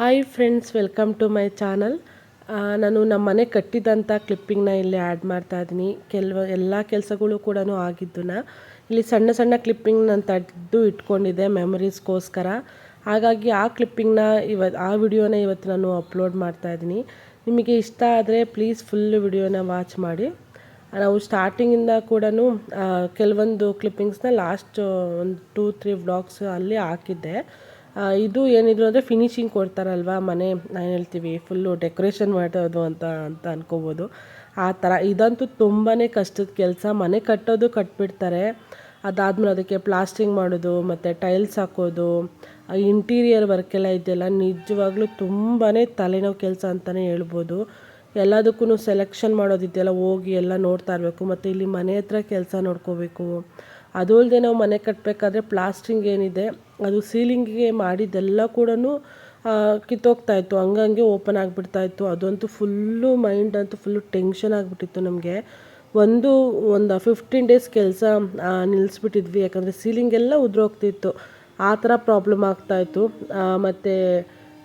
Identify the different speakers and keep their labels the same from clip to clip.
Speaker 1: Hi friends, welcome to my channel. ನಾನು ನಮ್ಮ ಮನೆ ಕಟ್ಟಿದಂಥ ಕ್ಲಿಪ್ಪಿಂಗ್ನ ಇಲ್ಲಿ ಆ್ಯಡ್ ಮಾಡ್ತಾ ಇದ್ದೀನಿ. ಎಲ್ಲ ಕೆಲಸಗಳು ಕೂಡ ಆಗಿದ್ದನ್ನ ಇಲ್ಲಿ ಸಣ್ಣ ಸಣ್ಣ ಕ್ಲಿಪ್ಪಿಂಗ್ ನಾನು ತೆಗೆದು ಇಟ್ಕೊಂಡಿದ್ದೆ ಮೆಮರೀಸ್ಗೋಸ್ಕರ. ಹಾಗಾಗಿ ಆ ಕ್ಲಿಪ್ಪಿಂಗ್ನ ಆ ವಿಡಿಯೋನ ಇವತ್ತು ನಾನು ಅಪ್ಲೋಡ್ ಮಾಡ್ತಾ ಇದ್ದೀನಿ. ನಿಮಗೆ ಇಷ್ಟ ಆದರೆ ಪ್ಲೀಸ್ ಫುಲ್ ವಿಡಿಯೋನ ವಾಚ್ ಮಾಡಿ. ನಾವು ಸ್ಟಾರ್ಟಿಂಗಿಂದ ಕೂಡ ಕೆಲವೊಂದು ಕ್ಲಿಪ್ಪಿಂಗ್ಸ್ನ ಲಾಸ್ಟ್ ಒಂದು 2-3 ವ್ಲಾಗ್ಸ್ ಅಲ್ಲಿ ಹಾಕಿದ್ದೆ. ಇದು ಏನಿದ್ರು ಅಂದರೆ ಫಿನಿಶಿಂಗ್ ಕೊಡ್ತಾರಲ್ವ, ಮನೆ ನಾನು ಹೇಳ್ತೀವಿ ಫುಲ್ಲು ಡೆಕೋರೇಷನ್ ಮಾಡೋದು ಅಂತ ಅನ್ಕೋಬೋದು. ಆ ಥರ ಇದಂತೂ ತುಂಬಾ ಕಷ್ಟದ ಕೆಲಸ. ಮನೆ ಕಟ್ಬಿಡ್ತಾರೆ, ಅದಾದಮೇಲೆ ಅದಕ್ಕೆ ಪ್ಲಾಸ್ಟಿಂಗ್ ಮಾಡೋದು ಮತ್ತು ಟೈಲ್ಸ್ ಹಾಕೋದು, ಇಂಟೀರಿಯರ್ ವರ್ಕೆಲ್ಲ ಇದೆಯಲ್ಲ, ನಿಜವಾಗ್ಲೂ ತುಂಬಾ ತಲೆನೋವು ಕೆಲಸ ಅಂತಲೇ ಹೇಳ್ಬೋದು. ಎಲ್ಲದಕ್ಕೂ ಸೆಲೆಕ್ಷನ್ ಮಾಡೋದಿದೆಯಲ್ಲ, ಹೋಗಿ ಎಲ್ಲ ನೋಡ್ತಾ ಇರಬೇಕು. ಮತ್ತು ಇಲ್ಲಿ ಮನೆ ಹತ್ರ ಕೆಲಸ ನೋಡ್ಕೋಬೇಕು. ಅದು ಅಲ್ಲದೆ ನಾವು ಮನೆ ಕಟ್ಟಬೇಕಾದ್ರೆ ಪ್ಲಾಸ್ಟಿಂಗ್ ಏನಿದೆ ಅದು ಸೀಲಿಂಗಿಗೆ ಮಾಡಿದ್ದೆಲ್ಲ ಕೂಡ ಕಿತ್ತೋಗ್ತಾಯಿತ್ತು, ಹಂಗಂಗೆ ಓಪನ್ ಆಗಿಬಿಡ್ತಾಯಿತ್ತು. ಅದಂತೂ ಫುಲ್ಲು ಮೈಂಡ್ ಅಂತೂ ಫುಲ್ಲು ಟೆನ್ಷನ್ ಆಗಿಬಿಟ್ಟಿತ್ತು ನಮಗೆ. ಒಂದು 15 ಡೇಸ್ ಕೆಲಸ ನಿಲ್ಲಿಸ್ಬಿಟ್ಟಿದ್ವಿ, ಯಾಕಂದರೆ ಸೀಲಿಂಗೆಲ್ಲ ಉದುರೋಗ್ತಿತ್ತು. ಆ ಥರ ಪ್ರಾಬ್ಲಮ್ ಆಗ್ತಾಯಿತ್ತು. ಮತ್ತು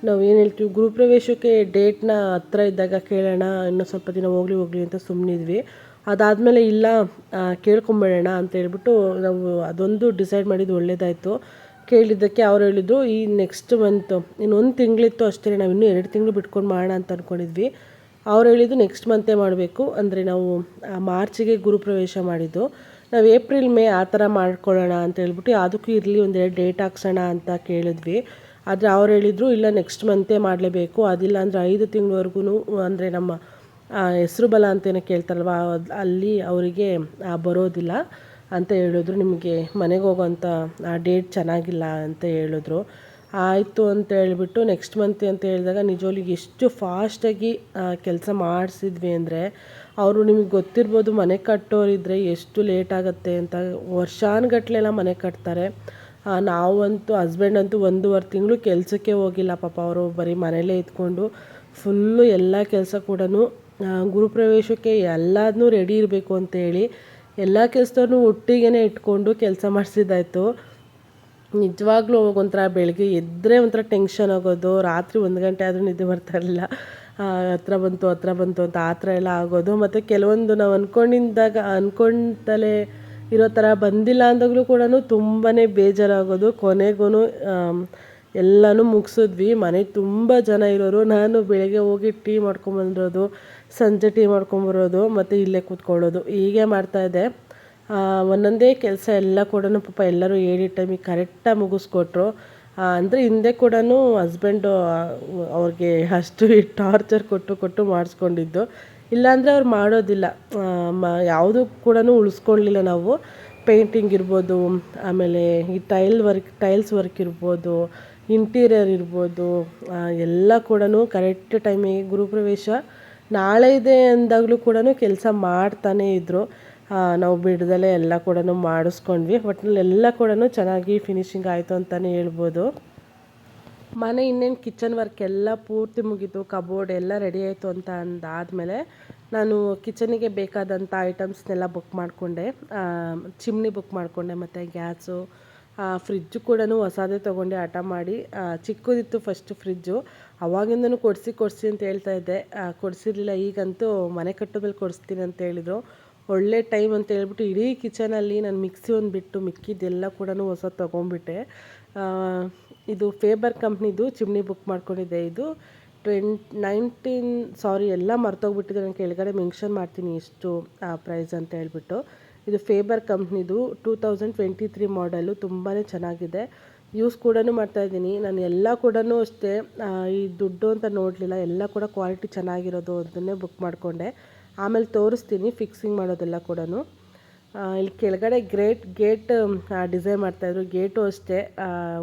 Speaker 1: ನಾವು ಏನು ಹೇಳ್ತೀವಿ, ಗೃಹಪ್ರವೇಶಕ್ಕೆ ಡೇಟ್ನ ಹತ್ರ ಇದ್ದಾಗ ಕೇಳೋಣ, ಇನ್ನೂ ಸ್ವಲ್ಪ ದಿನ ಹೋಗಲಿ ಅಂತ ಸುಮ್ಮನಿದ್ವಿ. ಅದಾದಮೇಲೆ ಇಲ್ಲ, ಕೇಳ್ಕೊಂಬೇಡೋಣ ಅಂತ ಹೇಳ್ಬಿಟ್ಟು ನಾವು ಅದೊಂದು ಡಿಸೈಡ್ ಮಾಡಿದ್ದು ಒಳ್ಳೆಯದಾಯಿತು. ಕೇಳಿದ್ದಕ್ಕೆ ಅವ್ರು ಹೇಳಿದ್ರು, ಈ ನೆಕ್ಸ್ಟ್ ಮಂತು ಇನ್ನೊಂದು ತಿಂಗಳಿತ್ತು ಅಷ್ಟೇ, ನಾವು ಇನ್ನೂ 2 ತಿಂಗಳು ಬಿಟ್ಕೊಂಡು ಮಾಡೋಣ ಅಂತ ಅಂದ್ಕೊಂಡಿದ್ವಿ. ಅವ್ರು ಹೇಳಿದ್ದು ನೆಕ್ಸ್ಟ್ ಮಂತೇ ಮಾಡಬೇಕು, ಅಂದರೆ ನಾವು ಮಾರ್ಚಿಗೆ ಗೃಹಪ್ರವೇಶ ಮಾಡಿದ್ದು, ನಾವು ಏಪ್ರಿಲ್ ಮೇ ಆ ಥರ ಮಾಡ್ಕೊಳ್ಳೋಣ ಅಂತ ಹೇಳ್ಬಿಟ್ಟು ಅದಕ್ಕೂ ಇರಲಿ ಒಂದೆರಡು ಡೇಟ್ ಹಾಕ್ಸೋಣ ಅಂತ ಕೇಳಿದ್ವಿ. ಆದರೆ ಅವ್ರು ಹೇಳಿದರು ಇಲ್ಲ, ನೆಕ್ಸ್ಟ್ ಮಂತೇ ಮಾಡಲೇಬೇಕು, ಅದಿಲ್ಲ ಅಂದರೆ 5 ತಿಂಗಳವರೆಗೂ, ಅಂದರೆ ನಮ್ಮ ಹೆಸರು ಬಲ ಅಂತೇನೋ ಕೇಳ್ತಾರಲ್ವ, ಅಲ್ಲಿ ಅವರಿಗೆ ಬರೋದಿಲ್ಲ ಅಂತ ಹೇಳಿದ್ರು. ನಿಮಗೆ ಮನೆಗೆ ಹೋಗೋಂಥ ಡೇಟ್ ಚೆನ್ನಾಗಿಲ್ಲ ಅಂತ ಹೇಳಿದ್ರು. ಆಯಿತು ಅಂತ ಹೇಳಿಬಿಟ್ಟು ನೆಕ್ಸ್ಟ್ ಮಂತ್ ಅಂತ ಹೇಳಿದಾಗ ನಿಜವಾಗ್ಲೂ ಎಷ್ಟು ಫಾಸ್ಟಾಗಿ ಕೆಲಸ ಮಾಡಿಸಿದ್ವಿ ಅಂದರೆ, ಅವರು ನಿಮಗೆ ಗೊತ್ತಿರ್ಬೋದು, ಮನೆ ಕಟ್ಟೋರಿದ್ದರೆ ಎಷ್ಟು ಲೇಟ್ ಆಗುತ್ತೆ ಅಂತ. ವರ್ಷಾನುಗಟ್ಲೆಲ್ಲ ಮನೆ ಕಟ್ತಾರೆ. ನಾವಂತೂ ಹಸ್ಬೆಂಡ್ ಅಂತೂ 1.5 ತಿಂಗಳು ಕೆಲಸಕ್ಕೆ ಹೋಗಿಲ್ಲ ಪಾಪ. ಅವರು ಬರೀ ಮನೇಲೇ ಇದ್ಕೊಂಡು ಫುಲ್ಲು ಎಲ್ಲ ಕೆಲಸ ಕೂಡ ಗೃಹಪ್ರವೇಶಕ್ಕೆ ಎಲ್ಲದನ್ನೂ ರೆಡಿ ಇರಬೇಕು ಅಂತೇಳಿ ಎಲ್ಲ ಕೆಲಸದವ್ರನ್ನೂ ಒಟ್ಟಿಗೆ ಇಟ್ಕೊಂಡು ಕೆಲಸ ಮಾಡಿಸಿದ್ದಾಯಿತು. ನಿಜವಾಗ್ಲೂ ಒಂಥರ ಬೆಳಗ್ಗೆ ಎದ್ದರೆ ಒಂಥರ ಟೆನ್ಷನ್ ಆಗೋದು, ರಾತ್ರಿ 1 ಗಂಟೆ ಆದರೂ ನಿದ್ದೆ ಬರ್ತಾ ಇರಲಿಲ್ಲ. ಹತ್ರ ಬಂತು ಅಂತ ಆ ಥರ ಎಲ್ಲ ಆಗೋದು. ಮತ್ತು ಕೆಲವೊಂದು ನಾವು ಅಂದ್ಕೊಂಡಲೇ ಇರೋ ಥರ ಬಂದಿಲ್ಲ ಅಂದಾಗಲೂ ಕೂಡ ತುಂಬಾ ಬೇಜಾರಾಗೋದು. ಕೊನೆಗೂ ಎಲ್ಲನೂ ಮುಗಿಸಿದ್ವಿ. ಮನೆಗೆ ತುಂಬ ಜನ ಇರೋರು. ನಾನು ಬೆಳಗ್ಗೆ ಹೋಗಿ ಟೀ ಮಾಡ್ಕೊಂಬಂದಿರೋದು, ಸಂಜೆ ಟೀ ಮಾಡ್ಕೊಂಬರೋದು, ಮತ್ತು ಇಲ್ಲೇ ಕೂತ್ಕೊಳ್ಳೋದು, ಹೀಗೆ ಮಾಡ್ತಾಯಿದ್ದೆ. ಒಂದೊಂದೇ ಕೆಲಸ ಎಲ್ಲ ಕೂಡ ಪಾಪ ಎಲ್ಲರೂ ಹೇಳಿದ ಟೈಮಿಗೆ ಕರೆಕ್ಟಾಗಿ ಮುಗಿಸ್ಕೊಟ್ರು. ಅಂದರೆ ಹಿಂದೆ ಕೂಡ ಹಸ್ಬೆಂಡು ಅವ್ರಿಗೆ ಅಷ್ಟು ಟಾರ್ಚರ್ ಕೊಟ್ಟು ಮಾಡಿಸ್ಕೊಂಡಿದ್ದು. ಇಲ್ಲಾಂದರೆ ಅವ್ರು ಮಾಡೋದಿಲ್ಲ. ಯಾವುದೂ ಕೂಡ ಉಳಿಸ್ಕೊಳ್ಳಿಲ್ಲ ನಾವು. ಪೇಂಟಿಂಗ್ ಇರ್ಬೋದು, ಆಮೇಲೆ ಈ ಟೈಲ್ಸ್ ವರ್ಕ್ ಇರ್ಬೋದು, ಇಂಟೀರಿಯರ್ ಇರ್ಬೋದು, ಎಲ್ಲ ಕೂಡ ಕರೆಕ್ಟ್ ಟೈಮಿಗೆ ಗೃಹಪ್ರವೇಶ ನಾಳೆ ಇದೆ ಅಂದಾಗಲೂ ಕೂಡ ಕೆಲಸ ಮಾಡ್ತಾನೇ ಇದ್ದರು. ನಾವು ಬಿಡ್ದಲೇ ಎಲ್ಲ ಕೂಡ ಮಾಡಿಸ್ಕೊಂಡ್ವಿ. ಒಟ್ಟಿನಲ್ಲಿ ಎಲ್ಲ ಕೂಡ ಚೆನ್ನಾಗಿ ಫಿನಿಶಿಂಗ್ ಆಯಿತು ಅಂತಲೇ ಹೇಳ್ಬೋದು. ಮನೆ ಇನ್ನೇನು ಕಿಚನ್ ವರ್ಕ್ ಎಲ್ಲ ಪೂರ್ತಿ ಮುಗೀತು, ಕಬೋರ್ಡ್ ಎಲ್ಲ ರೆಡಿ ಆಯಿತು ಅಂತ ಅಂದಾದಮೇಲೆ ನಾನು ಕಿಚನಿಗೆ ಬೇಕಾದಂಥ ಐಟಮ್ಸ್ನೆಲ್ಲ ಬುಕ್ ಮಾಡಿಕೊಂಡೆ. ಚಿಮ್ನಿ ಬುಕ್ ಮಾಡಿಕೊಂಡೆ, ಮತ್ತು ಗ್ಯಾಸು, ಫ್ರಿಜ್ಜು ಕೂಡ ಹೊಸದೇ ತೊಗೊಂಡೆ ಹಠ ಮಾಡಿ. ಚಿಕ್ಕದಿತ್ತು ಫಸ್ಟು ಫ್ರಿಜ್ಜು, ಅವಾಗಿಂದನೂ ಕೊಡಿಸಿ ಅಂತ ಹೇಳ್ತಾಯಿದ್ದೆ, ಕೊಡಿಸಿರ್ಲಿಲ್ಲ. ಈಗಂತೂ ಮನೆ ಕಟ್ಟೋದ್ಮೇಲೆ ಕೊಡಿಸ್ತೀನಿ ಅಂತ ಹೇಳಿದರು. ಒಳ್ಳೆ ಟೈಮ್ ಅಂತ ಹೇಳ್ಬಿಟ್ಟು ಇಡೀ ಕಿಚನಲ್ಲಿ ನಾನು ಮಿಕ್ಸಿ ಒಂದು ಬಿಟ್ಟು ಮಿಕ್ಕಿದ್ದೆಲ್ಲ ಕೂಡ ಹೊಸದು ತೊಗೊಂಡ್ಬಿಟ್ಟೆ. ಇದು ಫೇಬರ್ ಕಂಪ್ನಿದು ಚಿಮ್ನಿ ಬುಕ್ ಮಾಡ್ಕೊಂಡಿದ್ದೆ. ಇದು 19 ಎಲ್ಲ ಮರ್ತೋಗ್ಬಿಟ್ಟಿದೆ. ನಾನು ಕೆಳಗಡೆ ಮೆನ್ಷನ್ ಮಾಡ್ತೀನಿ ಎಷ್ಟು ಪ್ರೈಸ್ ಅಂತ ಹೇಳ್ಬಿಟ್ಟು. ಇದು ಫೇಬರ್ ಕಂಪ್ನಿದು 2023 ಮಾಡೆಲು, ತುಂಬಾ ಚೆನ್ನಾಗಿದೆ. ಯೂಸ್ ಕೂಡ ಮಾಡ್ತಾಯಿದ್ದೀನಿ ನಾನು. ಎಲ್ಲ ಕೂಡ ಅಷ್ಟೇ, ಈ ದುಡ್ಡು ಅಂತ ನೋಡಲಿಲ್ಲ, ಎಲ್ಲ ಕೂಡ ಕ್ವಾಲಿಟಿ ಚೆನ್ನಾಗಿರೋದು ಅದನ್ನೇ ಬುಕ್ ಮಾಡಿಕೊಂಡೆ. ಆಮೇಲೆ ತೋರಿಸ್ತೀನಿ ಫಿಕ್ಸಿಂಗ್ ಮಾಡೋದೆಲ್ಲ ಕೂಡ. ಇಲ್ಲಿ ಕೆಳಗಡೆ ಗೇಟ್ ಡಿಸೈನ್ ಮಾಡ್ತಾಯಿದ್ರು. ಗೇಟು ಅಷ್ಟೇ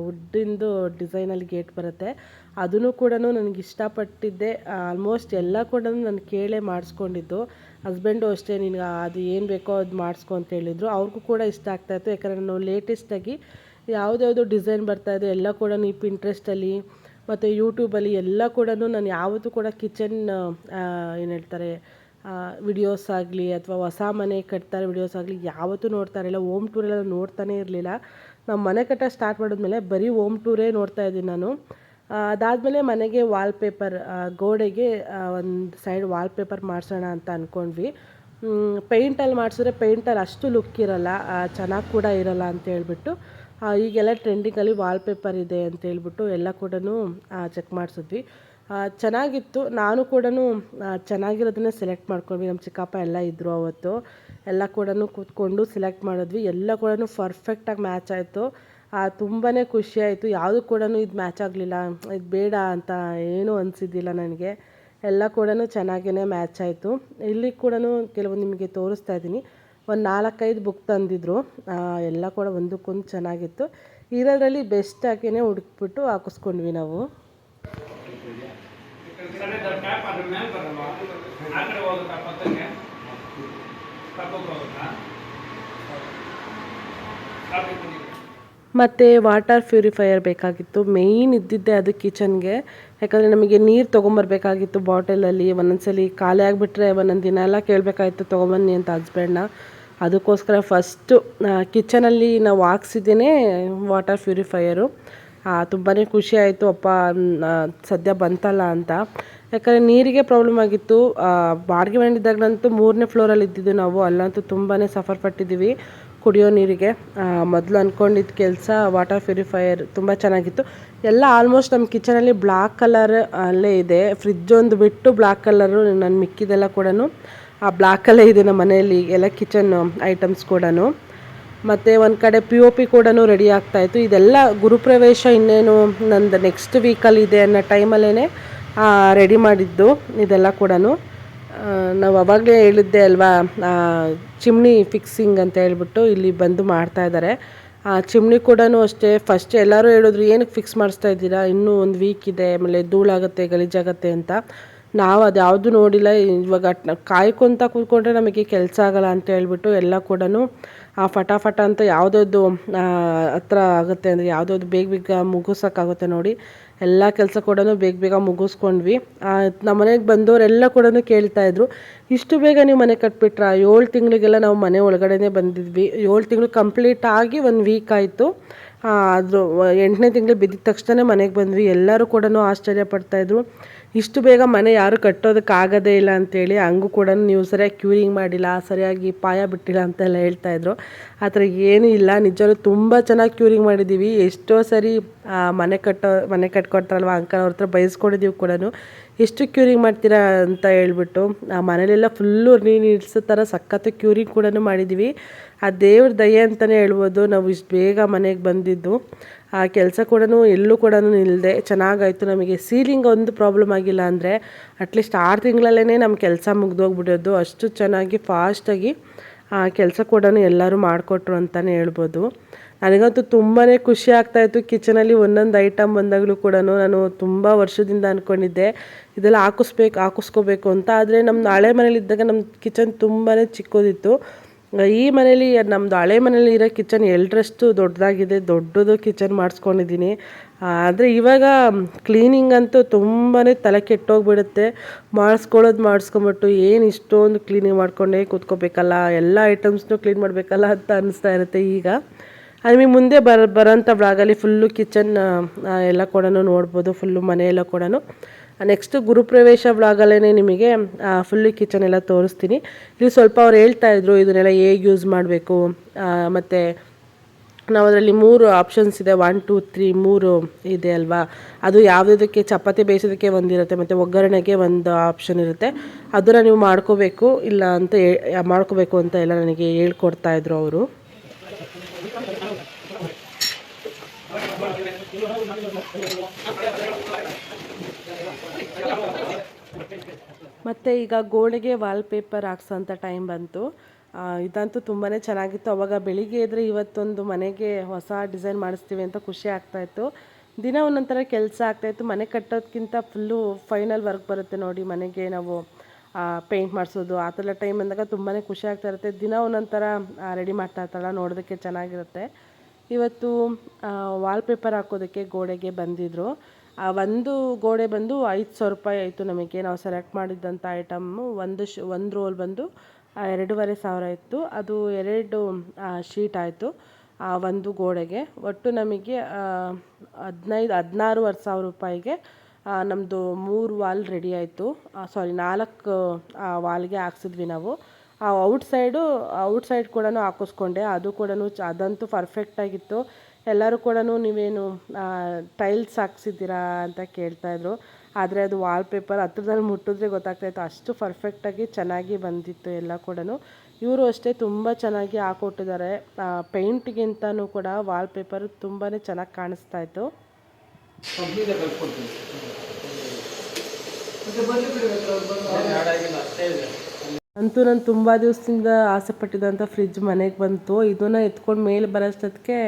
Speaker 1: ವುಡ್ಡಿಂದು ಡಿಸೈನಲ್ಲಿ ಗೇಟ್ ಬರುತ್ತೆ. ಅದನ್ನು ಕೂಡ ನನಗೆ ಇಷ್ಟಪಟ್ಟಿದ್ದೆ. ಆಲ್ಮೋಸ್ಟ್ ಎಲ್ಲ ಕೂಡ ನಾನು ಕೇಳೇ ಮಾಡಿಸ್ಕೊಂಡಿದ್ದು. ಹಸ್ಬೆಂಡು ಅಷ್ಟೇ, ನಿನಗೆ ಅದು ಏನು ಬೇಕೋ ಅದು ಮಾಡಿಸ್ಕೊ ಅಂತ ಹೇಳಿದರು. ಅವ್ರಿಗೂ ಕೂಡ ಇಷ್ಟ ಆಗ್ತಾಯಿತ್ತು, ಯಾಕಂದರೆ ನಾವು ಲೇಟೆಸ್ಟಾಗಿ ಯಾವುದ್ಯಾವುದು ಡಿಸೈನ್ ಬರ್ತಾಯಿದೆ ಎಲ್ಲ ಕೂಡ ಈ ಪಿಂಟ್ರೆಸ್ಟಲ್ಲಿ ಮತ್ತು ಯೂಟ್ಯೂಬಲ್ಲಿ ಎಲ್ಲ ಕೂಡ ನಾನು ಯಾವತ್ತೂ ಕೂಡ ಕಿಚನ್ ಏನು ಹೇಳ್ತಾರೆ ವಿಡಿಯೋಸ್ ಆಗಲಿ ಅಥವಾ ಹೊಸ ಮನೆ ಕಟ್ತಾರೆ ವಿಡಿಯೋಸ್ ಆಗಲಿ ಯಾವತ್ತೂ ನೋಡ್ತಾ ಇರಲಿಲ್ಲ. ಹೋಮ್ ಟೂರೆಲ್ಲ ನೋಡ್ತಾನೇ ಇರಲಿಲ್ಲ. ನಾವು ಮನೆ ಕಟ್ಟ ಸ್ಟಾರ್ಟ್ ಮಾಡಿದ್ಮೇಲೆ ಬರೀ ಹೋಮ್ ಟೂರೇ ನೋಡ್ತಾ ಇದ್ದೀನಿ ನಾನು. ಅದಾದಮೇಲೆ ಮನೆಗೆ ವಾಲ್ಪೇಪರ್ ಗೋಡೆಗೆ ಒಂದು ಸೈಡ್ ವಾಲ್ಪೇಪರ್ ಮಾಡಿಸೋಣ ಅಂತ ಅಂದ್ಕೊಂಡ್ವಿ. ಪೇಂಟಲ್ಲಿ ಮಾಡಿಸಿದ್ರೆ ಪೇಂಟಲ್ಲಿ ಅಷ್ಟು ಲುಕ್ ಇರೋಲ್ಲ, ಚೆನ್ನಾಗಿ ಕೂಡ ಇರೋಲ್ಲ ಅಂತ ಹೇಳ್ಬಿಟ್ಟು ಈಗೆಲ್ಲ ಟ್ರೆಂಡಿಂಗಲ್ಲಿ ವಾಲ್ಪೇಪರ್ ಇದೆ ಅಂತೇಳ್ಬಿಟ್ಟು ಎಲ್ಲ ಕೂಡ ಚೆಕ್ ಮಾಡಿಸಿದ್ವಿ. ಚೆನ್ನಾಗಿತ್ತು. ನಾನು ಕೂಡ ಚೆನ್ನಾಗಿರೋದನ್ನೇ ಸೆಲೆಕ್ಟ್ ಮಾಡ್ಕೊಂಡ್ವಿ. ನಮ್ಮ ಚಿಕ್ಕಪ್ಪ ಎಲ್ಲ ಇದ್ದರು ಅವತ್ತು. ಎಲ್ಲ ಕೂಡ ಕೂತ್ಕೊಂಡು ಸೆಲೆಕ್ಟ್ ಮಾಡಿದ್ವಿ. ಎಲ್ಲ ಕೂಡ ಪರ್ಫೆಕ್ಟಾಗಿ ಮ್ಯಾಚ್ ಆಯಿತು. ತುಂಬಾ ಖುಷಿಯಾಯಿತು. ಯಾವುದು ಕೂಡ ಇದು ಮ್ಯಾಚ್ ಆಗಲಿಲ್ಲ, ಇದು ಬೇಡ ಅಂತ ಏನೂ ಅನಿಸಿದ್ದಿಲ್ಲ ನನಗೆ. ಎಲ್ಲ ಕೂಡ ಚೆನ್ನಾಗೇ ಮ್ಯಾಚ್ ಆಯಿತು. ಇಲ್ಲಿ ಕೂಡ ಕೆಲವೊಂದು ನಿಮಗೆ ತೋರಿಸ್ತಾ ಇದ್ದೀನಿ. ಒಂದು 4-5 ಬುಕ್ ತಂದಿದ್ರು. ಎಲ್ಲ ಕೂಡ ಒಂದಕ್ಕೊಂದು ಚೆನ್ನಾಗಿತ್ತು. ಇರೋದ್ರಲ್ಲಿ ಬೆಸ್ಟಾಗಿಯೇ ಹುಡುಕ್ಬಿಟ್ಟು ಹಾಕಿಸ್ಕೊಂಡ್ವಿ ನಾವು. ಮತ್ತು ವಾಟರ್ ಪ್ಯೂರಿಫೈಯರ್ ಬೇಕಾಗಿತ್ತು. ಮೇಯ್ನ್ ಇದ್ದಿದ್ದೆ ಅದು ಕಿಚನ್ಗೆ. ಯಾಕಂದರೆ ನಮಗೆ ನೀರು ತೊಗೊಂಬರ್ಬೇಕಾಗಿತ್ತು ಬಾಟಲಲ್ಲಿ. ಒಂದೊಂದ್ಸಲಿ ಖಾಲಿ ಆಗಿಬಿಟ್ರೆ ಒಂದೊಂದು ದಿನ ಎಲ್ಲ ಕೇಳಬೇಕಾಯ್ತು ತೊಗೊಂಬನ್ನಿ ಅಂತ ಹಸ್ಬೆಂಡ್ನ. ಅದಕ್ಕೋಸ್ಕರ ಫಸ್ಟು ಕಿಚನಲ್ಲಿ ನಾವು ಹಾಕ್ಸಿದ್ದೇನೆ ವಾಟರ್ ಪ್ಯೂರಿಫೈಯರು. ತುಂಬಾ ಖುಷಿ ಆಯಿತು, ಅಪ್ಪ ಸದ್ಯ ಬಂತಲ್ಲ ಅಂತ. ಯಾಕಂದರೆ ನೀರಿಗೆ ಪ್ರಾಬ್ಲಮ್ ಆಗಿತ್ತು. ಬಾಡಿಗೆ ಮನೆಯಿದ್ದಾಗಲಂತೂ 3ನೇ ಫ್ಲೋರಲ್ಲಿ ಇದ್ದಿದ್ದು ನಾವು. ಅಲ್ಲಂತೂ ತುಂಬಾ ಸಫರ್ ಪಟ್ಟಿದ್ದೀವಿ ಕುಡಿಯೋ ನೀರಿಗೆ. ಮೊದಲು ಅಂದ್ಕೊಂಡಿದ್ದ ಕೆಲಸ ವಾಟರ್ ಪ್ಯೂರಿಫೈಯರ್ ತುಂಬ ಚೆನ್ನಾಗಿತ್ತು. ಎಲ್ಲ ಆಲ್ಮೋಸ್ಟ್ ನಮ್ಮ ಕಿಚನಲ್ಲಿ ಬ್ಲ್ಯಾಕ್ ಕಲರ್ ಅಲ್ಲೇ ಇದೆ. ಫ್ರಿಜ್ ಒಂದು ಬಿಟ್ಟು ಬ್ಲ್ಯಾಕ್ ಕಲರು, ನಾನು ಮಿಕ್ಕಿದೆಲ್ಲ ಕೂಡ ಬ್ಲ್ಯಾಕಲ್ಲೇ ಇದೆ ನಮ್ಮ ಮನೆಯಲ್ಲಿ ಎಲ್ಲ ಕಿಚನ್ ಐಟಮ್ಸ್ ಕೂಡ. ಮತ್ತು ಒಂದು ಕಡೆ POP ಕೂಡ ರೆಡಿ ಆಗ್ತಾಯಿತ್ತು. ಇದೆಲ್ಲ ಗುರುಪ್ರವೇಶ ಇನ್ನೇನು ನಂದು ನೆಕ್ಸ್ಟ್ ವೀಕಲ್ಲಿ ಇದೆ ಅನ್ನೋ ಟೈಮಲ್ಲೇ ರೆಡಿ ಮಾಡಿದ್ದು ಇದೆಲ್ಲ ಕೂಡ. ನಾವು ಅವಾಗಲೇ ಹೇಳಿದ್ದೆ ಅಲ್ವಾ, ಚಿಮ್ನಿ ಫಿಕ್ಸಿಂಗ್ ಅಂತ ಹೇಳ್ಬಿಟ್ಟು ಇಲ್ಲಿ ಬಂದು ಮಾಡ್ತಾಯಿದ್ದಾರೆ. ಚಿಮ್ನಿ ಕೂಡ ಅಷ್ಟೇ. ಫಸ್ಟ್ ಎಲ್ಲರೂ ಹೇಳಿದ್ರು, ಏನಕ್ಕೆ ಫಿಕ್ಸ್ ಮಾಡಿಸ್ತಾ ಇದ್ದೀರಾ, ಇನ್ನೂ ಒಂದು ವೀಕ್ ಇದೆ, ಆಮೇಲೆ ಧೂಳಾಗುತ್ತೆ, ಗಲೀಜಾಗುತ್ತೆ ಅಂತ. ನಾವು ಅದು ಯಾವುದು ನೋಡಿಲ್ಲ. ಇವಾಗ ಕಾಯ್ಕೊತ ಕೂತ್ಕೊಂಡ್ರೆ ನಮಗೆ ಕೆಲಸ ಆಗಲ್ಲ ಅಂತ ಹೇಳ್ಬಿಟ್ಟು ಎಲ್ಲ ಕೂಡ ಫಟಾಫಟ ಅಂತ ಯಾವುದಾದ್ರು ಹತ್ರ ಆಗುತ್ತೆ ಅಂದರೆ ಯಾವುದಾದ್ರು ಬೇಗ ಬೇಗ ಮುಗಿಸೋಕ್ಕಾಗುತ್ತೆ ನೋಡಿ, ಎಲ್ಲ ಕೆಲಸ ಕೂಡ ಬೇಗ ಬೇಗ ಮುಗಿಸ್ಕೊಂಡ್ವಿ. ನಮ್ಮ ಮನೆಗೆ ಬಂದವರೆಲ್ಲ ಕೂಡ ಕೇಳ್ತಾಯಿದ್ರು, ಇಷ್ಟು ಬೇಗ ನೀವು ಮನೆ ಕಟ್ಬಿಟ್ರಾ? 7 ತಿಂಗಳಿಗೆಲ್ಲ ನಾವು ಮನೆ ಒಳಗಡೆನೇ ಬಂದಿದ್ವಿ. 7 ತಿಂಗಳು ಕಂಪ್ಲೀಟ್ ಆಗಿ 1 ವೀಕ್ ಆಯಿತು. ಅದು 8ನೇ ತಿಂಗಳು ಬಿದ್ದಿದ ತಕ್ಷಣ ಮನೆಗೆ ಬಂದ್ವಿ. ಎಲ್ಲರೂ ಕೂಡ ಆಶ್ಚರ್ಯ ಪಡ್ತಾಯಿದ್ರು, ಇಷ್ಟು ಬೇಗ ಮನೆ ಯಾರು ಕಟ್ಟೋದಕ್ಕಾಗೋದೇ ಇಲ್ಲ ಅಂತೇಳಿ. ಹಂಗೂ ಕೂಡ ನೀವು ಸರಿಯಾಗಿ ಕ್ಯೂರಿಂಗ್ ಮಾಡಿಲ್ಲ, ಸರಿಯಾಗಿ ಪಾಯ ಬಿಟ್ಟಿಲ್ಲ ಅಂತೆಲ್ಲ ಹೇಳ್ತಾಯಿದ್ರು. ಆ ಥರ ಏನೂ ಇಲ್ಲ, ನಿಜವೂ ತುಂಬ ಚೆನ್ನಾಗಿ ಕ್ಯೂರಿಂಗ್ ಮಾಡಿದ್ದೀವಿ. ಎಷ್ಟೋ ಸರಿ ಮನೆ ಕಟ್ಕೊಡ್ತಾರಲ್ವ ಅಂಕಲ್ ಅವ್ರ ಹತ್ರ ಬಯಸ್ಕೊಂಡಿದ್ದೀವಿ ಕೂಡ, ಎಷ್ಟು ಕ್ಯೂರಿಂಗ್ ಮಾಡ್ತೀರಾ ಅಂತ ಹೇಳ್ಬಿಟ್ಟು. ಮನೇಲೆಲ್ಲ ಫುಲ್ಲು ನೀರು ಇಳಿಸೋ ಥರ ಸಖತ್ತು ಕ್ಯೂರಿಂಗ್ ಕೂಡ ಮಾಡಿದ್ದೀವಿ. ಆ ದೇವ್ರ ದಯೆ ಅಂತಲೇ ಹೇಳ್ಬೋದು ನಾವು ಇಷ್ಟು ಬೇಗ ಮನೆಗೆ ಬಂದಿದ್ದು. ಆ ಕೆಲಸ ಕೂಡ ಎಲ್ಲೂ ಕೂಡ ನಿಲ್ಲದೆ ಚೆನ್ನಾಗಾಯಿತು. ನಮಗೆ ಸೀಲಿಂಗ್ ಒಂದು ಪ್ರಾಬ್ಲಮ್ ಆಗಿಲ್ಲ ಅಂದರೆ ಅಟ್ಲೀಸ್ಟ್ 6 ತಿಂಗಳಲ್ಲೇ ನಮ್ಮ ಕೆಲಸ ಮುಗ್ದೋಗ್ಬಿಡೋದು. ಅಷ್ಟು ಚೆನ್ನಾಗಿ ಫಾಸ್ಟಾಗಿ ಆ ಕೆಲಸ ಕೂಡ ಎಲ್ಲರೂ ಮಾಡಿಕೊಟ್ರು ಅಂತಲೇ ಹೇಳ್ಬೋದು. ನನಗಂತೂ ತುಂಬಾ ಖುಷಿ ಆಗ್ತಾಯಿತ್ತು. ಕಿಚನಲ್ಲಿ ಒಂದೊಂದು ಐಟಮ್ ಬಂದಾಗಲೂ ಕೂಡ ನಾನು ತುಂಬ ವರ್ಷದಿಂದ ಅಂದ್ಕೊಂಡಿದ್ದೆ ಇದೆಲ್ಲ ಹಾಕಿಸ್ಕೋಬೇಕು ಅಂತ. ಆದರೆ ನಮ್ಮ ಹಳೆ ಮನೇಲಿದ್ದಾಗ ನಮ್ಮ ಕಿಚನ್ ತುಂಬಾ ಚಿಕ್ಕದಿತ್ತು. ಈ ಮನೇಲಿ ನಮ್ಮದು ಹಳೆ ಮನೇಲಿ ಇರೋ ಕಿಚನ್ ಎಲ್ಲರಷ್ಟು ದೊಡ್ಡದಾಗಿದೆ, ದೊಡ್ಡದು ಕಿಚನ್ ಮಾಡಿಸ್ಕೊಂಡಿದ್ದೀನಿ. ಆದರೆ ಇವಾಗ ಕ್ಲೀನಿಂಗ್ ಅಂತೂ ತುಂಬಾ ತಲೆ ಕೆಟ್ಟೋಗ್ಬಿಡುತ್ತೆ. ಮಾಡಿಸ್ಕೊಂಬಿಟ್ಟು ಏನು ಇಷ್ಟೊಂದು ಕ್ಲೀನಿಂಗ್ ಮಾಡ್ಕೊಂಡೇ ಕೂತ್ಕೋಬೇಕಲ್ಲ, ಎಲ್ಲ ಐಟಮ್ಸ್ನೂ ಕ್ಲೀನ್ ಮಾಡಬೇಕಲ್ಲ ಅಂತ ಅನ್ನಿಸ್ತಾ ಇರುತ್ತೆ ಈಗ. ನಿಮಗೆ ಮುಂದೆ ಬರೋಂಥ ಬ್ಲಾಗಲ್ಲಿ ಫುಲ್ಲು ಕಿಚನ್ ಎಲ್ಲ ಕೂಡ ನೋಡ್ಬೋದು, ಫುಲ್ಲು ಮನೆಯೆಲ್ಲ ಕೂಡ. ನೆಕ್ಸ್ಟ್ ಗುರುಪ್ರವೇಶ ಬ್ಲಾಗಲ್ಲೇ ನಿಮಗೆ ಫುಲ್ಲು ಕಿಚನ್ ಎಲ್ಲ ತೋರಿಸ್ತೀನಿ. ಇಲ್ಲಿ ಸ್ವಲ್ಪ ಅವ್ರು ಹೇಳ್ತಾಯಿದ್ರು ಇದನ್ನೆಲ್ಲ ಹೇಗೆ ಯೂಸ್ ಮಾಡಬೇಕು. ಮತ್ತು ನಾವು ಅದರಲ್ಲಿ 3 ಆಪ್ಷನ್ಸ್ ಇದೆ, 1 2 3 3 ಇದೆ ಅಲ್ವಾ. ಅದು ಯಾವುದಕ್ಕೆ ಚಪಾತಿ ಬೇಯಿಸೋದಕ್ಕೆ ಒಂದಿರುತ್ತೆ, ಮತ್ತು ಒಗ್ಗರಣೆಗೆ ಒಂದು ಆಪ್ಷನ್ ಇರುತ್ತೆ. ಅದನ್ನು ನೀವು ಮಾಡ್ಕೋಬೇಕು ಅಂತ ಎಲ್ಲ ನನಗೆ ಹೇಳ್ಕೊಡ್ತಾಯಿದ್ರು ಅವರು. ಮತ್ತು ಈಗ ಗೋಡೆಗೆ ವಾಲ್ಪೇಪರ್ ಹಾಕ್ಸೋಂಥ ಟೈಮ್ ಬಂತು. ಇದಂತೂ ತುಂಬಾ ಚೆನ್ನಾಗಿತ್ತು. ಅವಾಗ ಬೆಳಿಗ್ಗೆ ಎದ್ದರೆ ಇವತ್ತೊಂದು ಮನೆಗೆ ಹೊಸ ಡಿಸೈನ್ ಮಾಡಿಸ್ತೀವಿ ಅಂತ ಖುಷಿ ಆಗ್ತಾಯಿತ್ತು. ದಿನ ಒಂದೊಂಥರ ಕೆಲಸ ಆಗ್ತಾಯಿತ್ತು. ಮನೆ ಕಟ್ಟೋದಕ್ಕಿಂತ ಫುಲ್ಲು ಫೈನಲ್ ವರ್ಕ್ ಬರುತ್ತೆ ನೋಡಿ, ಮನೆಗೆ ನಾವು ಪೇಂಟ್ ಮಾಡಿಸೋದು ಆ ಥರ ಟೈಮ್ ಬಂದಾಗ ತುಂಬಾ ಖುಷಿ ಆಗ್ತಾ ಇರುತ್ತೆ. ದಿನ ಒಂದೊಂಥರ ರೆಡಿ ಮಾಡ್ತಾ ಇರ್ತಾರಲ್ಲ, ನೋಡೋದಕ್ಕೆ ಚೆನ್ನಾಗಿರುತ್ತೆ. ಇವತ್ತು ವಾಲ್ಪೇಪರ್ ಹಾಕೋದಕ್ಕೆ ಗೋಡೆಗೆ ಬಂದಿದ್ದರು. ಒಂದು ಗೋಡೆ ಬಂದು 5,000 ರೂಪಾಯಿ ಆಯಿತು ನಮಗೆ. ನಾವು ಸೆಲೆಕ್ಟ್ ಮಾಡಿದ್ದಂಥ ಐಟಮ್ಮು ಒಂದು ರೋಲ್ ಬಂದು 2,500 ಇತ್ತು. ಅದು 2 ಶೀಟ್ ಆಯಿತು. ಒಂದು ಗೋಡೆಗೆ. ಒಟ್ಟು ನಮಗೆ 16,500 ರೂಪಾಯಿಗೆ ನಮ್ಮದು 3 ವಾಲ್ ರೆಡಿ ಆಯಿತು. ಸಾರಿ 4 ವಾಲ್ಗೆ ಹಾಕ್ಸಿದ್ವಿ ನಾವು. ಔಟ್ಸೈಡ್ ಕೂಡ ಹಾಕಿಸ್ಕೊಂಡೆ. ಅದು ಕೂಡ ಅದಂತೂ ಪರ್ಫೆಕ್ಟಾಗಿತ್ತು. ಎಲ್ಲರೂ ಕೂಡ ನೀವೇನು ಟೈಲ್ಸ್ ಹಾಕ್ಸಿದ್ದೀರಾ ಅಂತ ಕೇಳ್ತಾಯಿದ್ರು. ಆದರೆ ಅದು ವಾಲ್ಪೇಪರ್ ಹತ್ರದಲ್ಲಿ ಮುಟ್ಟಿದ್ರೆ ಗೊತ್ತಾಗ್ತಾಯಿತ್ತು, ಅಷ್ಟು ಪರ್ಫೆಕ್ಟಾಗಿ ಚೆನ್ನಾಗಿ ಬಂದಿತ್ತು ಎಲ್ಲ ಕೂಡ. ಇವರು ಅಷ್ಟೇ ತುಂಬ ಚೆನ್ನಾಗಿ ಹಾಕ್ಕೊಟ್ಟಿದ್ದಾರೆ. ಪೇಂಟ್ಗಿಂತನೂ ಕೂಡ ವಾಲ್ಪೇಪರ್ ತುಂಬಾ ಚೆನ್ನಾಗಿ ಕಾಣಿಸ್ತಾಯಿತ್ತು. ಅಂತೂ ನಾನು ತುಂಬ ದಿವಸದಿಂದ ಆಸೆ ಪಟ್ಟಿದ್ದಂಥ ಫ್ರಿಜ್ ಮನೆಗೆ ಬಂತು. ಇದನ್ನು ಎತ್ಕೊಂಡು ಮೇಲೆ ಬರೋಷ್ಟೊತ್ತಿಗೆ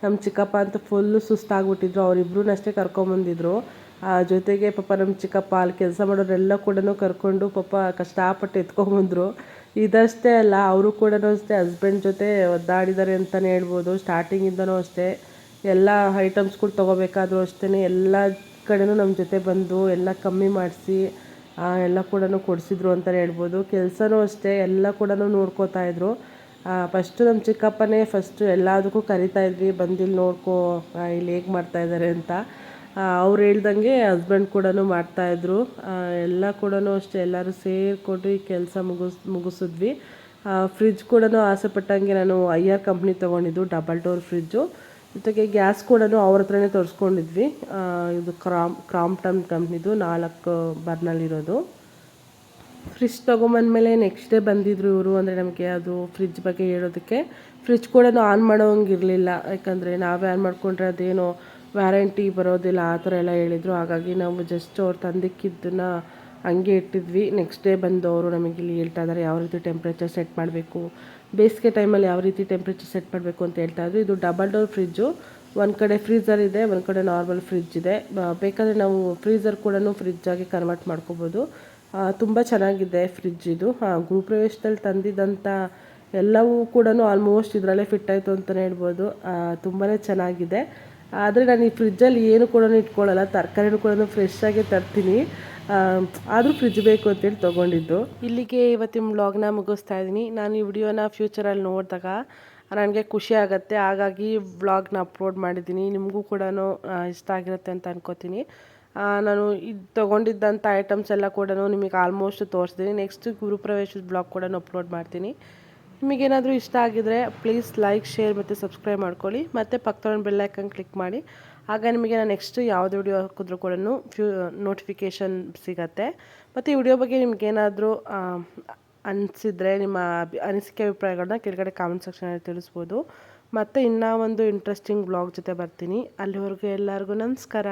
Speaker 1: ನಮ್ಮ ಚಿಕ್ಕಪ್ಪ ಅಂತೂ ಫುಲ್ಲು ಸುಸ್ತಾಗ್ಬಿಟ್ಟಿದ್ರು. ಅವರಿಬ್ರು ಅಷ್ಟೇ ಕರ್ಕೊಂಬಂದಿದ್ರು. ಜೊತೆಗೆ ಪಾಪ ನಮ್ಮ ಚಿಕ್ಕಪ್ಪ ಅಲ್ಲಿ ಕೆಲಸ ಮಾಡೋರೆಲ್ಲ ಕೂಡ ಕರ್ಕೊಂಡು ಪಾಪ ಕಷ್ಟಪಟ್ಟು ಎತ್ಕೊಂಬಂದರು. ಇದಷ್ಟೇ ಅಲ್ಲ, ಅವರು ಕೂಡ ಅಷ್ಟೇ ಹಸ್ಬೆಂಡ್ ಜೊತೆ ಒದ್ದಾಡಿದ್ದಾರೆ ಅಂತಲೇ ಹೇಳ್ಬೋದು. ಸ್ಟಾರ್ಟಿಂಗಿಂದನೂ ಅಷ್ಟೇ ಎಲ್ಲ ಐಟಮ್ಸ್ಗಳು ತೊಗೋಬೇಕಾದ್ರೂ ಅಷ್ಟೇ ಎಲ್ಲ ಕಡೆನೂ ನಮ್ಮ ಜೊತೆ ಬಂದು ಎಲ್ಲ ಕಮ್ಮಿ ಮಾಡಿಸಿ ಎಲ್ಲ ಕೂಡ ಕೊಡಿಸಿದ್ರು ಅಂತಲೇ ಹೇಳ್ಬೋದು. ಕೆಲಸನೂ ಅಷ್ಟೇ ಎಲ್ಲ ಕೂಡ ನೋಡ್ಕೋತಾಯಿದ್ರು. ಫಸ್ಟು ನಮ್ಮ ಚಿಕ್ಕಪ್ಪನೇ ಎಲ್ಲದಕ್ಕೂ ಕರಿತಾಯಿದ್ವಿ, ಬಂದಿಲ್ಲಿ ನೋಡ್ಕೋ ಇಲ್ಲಿ ಹೇಗೆ ಮಾಡ್ತಾಯಿದ್ದಾರೆ ಅಂತ. ಅವ್ರು ಹೇಳ್ದಂಗೆ ಹಸ್ಬೆಂಡ್ ಕೂಡ ಮಾಡ್ತಾಯಿದ್ರು. ಎಲ್ಲ ಕೂಡ ಅಷ್ಟೇ ಎಲ್ಲರೂ ಸೇರಿಕೊಂಡು ಈ ಕೆಲಸ ಮುಗಿಸಿದ್ವಿ. ಫ್ರಿಜ್ ಕೂಡ ಆಸೆ ಪಟ್ಟಂಗೆ ನಾನು IR ಕಂಪ್ನಿ ತೊಗೊಂಡಿದ್ದು, ಡಬಲ್ ಡೋರ್ ಫ್ರಿಜ್ಜು. ಜೊತೆಗೆ ಗ್ಯಾಸ್ ಕೂಡ ಅವ್ರ ಹತ್ರನೇ ತರಿಸ್ಕೊಂಡಿದ್ವಿ. ಇದು ಕ್ರಾಂಪ್ಟನ್ ಕಂಪ್ನಿದು 4 ಬರ್ನಲ್ಲಿರೋದು. ಫ್ರಿಜ್ ತೊಗೊಂಬಂದಮೇಲೆ ನೆಕ್ಸ್ಟ್ ಡೇ ಬಂದಿದ್ರು ಇವರು. ಅಂದರೆ ನಮಗೆ ಅದು ಫ್ರಿಜ್ ಬಗ್ಗೆ ಹೇಳೋದಕ್ಕೆ. ಫ್ರಿಜ್ ಕೂಡ ಆನ್ ಮಾಡೋಂಗಿರಲಿಲ್ಲ, ಯಾಕಂದರೆ ನಾವೇ ಆನ್ ಮಾಡಿಕೊಂಡ್ರೆ ಅದೇನೋ ವ್ಯಾರಂಟಿ ಬರೋದಿಲ್ಲ ಆ ಥರ ಎಲ್ಲ ಹೇಳಿದರು. ಹಾಗಾಗಿ ನಾವು ಜಸ್ಟ್ ಅವ್ರು ತಂದಿಕ್ಕಿದ್ದನ್ನು ಹಂಗೆ ಇಟ್ಟಿದ್ವಿ. ನೆಕ್ಸ್ಟ್ ಡೇ ಬಂದು ಅವರು ನಮಗೆ ಇಲ್ಲಿ ಹೇಳ್ತಾ ಇದ್ದಾರೆ ಯಾವ ರೀತಿ ಟೆಂಪ್ರೇಚರ್ ಸೆಟ್ ಮಾಡಬೇಕು, ಬೇಸಿಗೆ ಟೈಮಲ್ಲಿ ಯಾವ ರೀತಿ ಟೆಂಪ್ರೇಚರ್ ಸೆಟ್ ಮಾಡಬೇಕು ಅಂತ ಹೇಳ್ತಾಯಿದ್ರು. ಇದು ಡಬಲ್ ಡೋರ್ ಫ್ರಿಜ್ಜು. ಒಂದು ಕಡೆ ಫ್ರೀಝರ್ ಇದೆ, ಒಂದು ಕಡೆ ನಾರ್ಮಲ್ ಫ್ರಿಜ್ ಇದೆ. ಬೇಕಾದರೆ ನಾವು ಫ್ರೀಝರ್ ಕೂಡ ಫ್ರಿಜ್ಜಾಗಿ ಕನ್ವರ್ಟ್ ಮಾಡ್ಕೋಬೋದು. ತುಂಬ ಚೆನ್ನಾಗಿದೆ ಫ್ರಿಜ್ ಇದು. ಗೃಹಪ್ರವೇಶದಲ್ಲಿ ತಂದಿದ್ದಂಥ ಎಲ್ಲವೂ ಕೂಡ ಆಲ್ಮೋಸ್ಟ್ ಇದರಲ್ಲೇ ಫಿಟ್ ಆಯಿತು ಅಂತಲೇ ಹೇಳ್ಬೋದು. ತುಂಬಾ ಚೆನ್ನಾಗಿದೆ. ಆದರೆ ನಾನು ಈ ಫ್ರಿಜ್ಜಲ್ಲಿ ಏನು ಕೂಡ ಇಟ್ಕೊಳ್ಳಲ್ಲ, ತರಕಾರಿನೂ ಕೂಡ ಫ್ರೆಶ್ಶಾಗಿ ತರ್ತೀನಿ. ಆದರೂ ಫ್ರಿಜ್ ಬೇಕು ಅಂತೇಳಿ ತೊಗೊಂಡಿದ್ದು. ಇಲ್ಲಿಗೆ ಇವತ್ತಿನ ವ್ಲಾಗ್ನ ಮುಗಿಸ್ತಾ ಇದ್ದೀನಿ. ನಾನು ಈ ವಿಡಿಯೋನ ಫ್ಯೂಚರಲ್ಲಿ ನೋಡಿದಾಗ ನನಗೆ ಖುಷಿ ಆಗುತ್ತೆ, ಹಾಗಾಗಿ ವ್ಲಾಗ್ನ ಅಪ್ಲೋಡ್ ಮಾಡಿದ್ದೀನಿ. ನಿಮಗೂ ಕೂಡ ಇಷ್ಟ ಆಗಿರುತ್ತೆ ಅಂತ ಅನ್ಕೋತೀನಿ. ನಾನು ಇದು ತೊಗೊಂಡಿದ್ದಂಥ ಐಟಮ್ಸ್ ಎಲ್ಲ ಕೂಡ ನಿಮಗೆ ಆಲ್ಮೋಸ್ಟ್ ತೋರಿಸ್ತೀನಿ. ನೆಕ್ಸ್ಟ್ ಗೃಹಪ್ರವೇಶದ ಬ್ಲಾಗ್ ಕೂಡ ಅಪ್ಲೋಡ್ ಮಾಡ್ತೀನಿ. ನಿಮಗೇನಾದರೂ ಇಷ್ಟ ಆಗಿದರೆ ಪ್ಲೀಸ್ ಲೈಕ್, ಶೇರ್ ಮತ್ತು ಸಬ್ಸ್ಕ್ರೈಬ್ ಮಾಡ್ಕೊಳ್ಳಿ. ಮತ್ತು ಪಕ್ಕದ ಬೆಲ್ ಐಕನ್ ಕ್ಲಿಕ್ ಮಾಡಿ. ಆಗ ನಿಮಗೆ ನಾನು ನೆಕ್ಸ್ಟ್ ಯಾವುದೇ ವಿಡಿಯೋ ಹಾಕಿದ್ರೂ ಕೂಡ ನೋಟಿಫಿಕೇಷನ್ ಸಿಗತ್ತೆ. ಮತ್ತು ಈ ವಿಡಿಯೋ ಬಗ್ಗೆ ನಿಮಗೇನಾದರೂ ಅನಿಸಿದರೆ ನಿಮ್ಮ ಅನಿಸಿಕೆ ಅಭಿಪ್ರಾಯಗಳನ್ನ ಕೆಳಗಡೆ ಕಾಮೆಂಟ್ ಸೆಕ್ಷನಲ್ಲಿ ತಿಳಿಸ್ಬೋದು. ಮತ್ತು ಇನ್ನೂ ಒಂದು ಇಂಟ್ರೆಸ್ಟಿಂಗ್ ಬ್ಲಾಗ್ ಜೊತೆ ಬರ್ತೀನಿ. ಅಲ್ಲಿವರೆಗೂ ಎಲ್ಲರಿಗೂ ನಮಸ್ಕಾರ.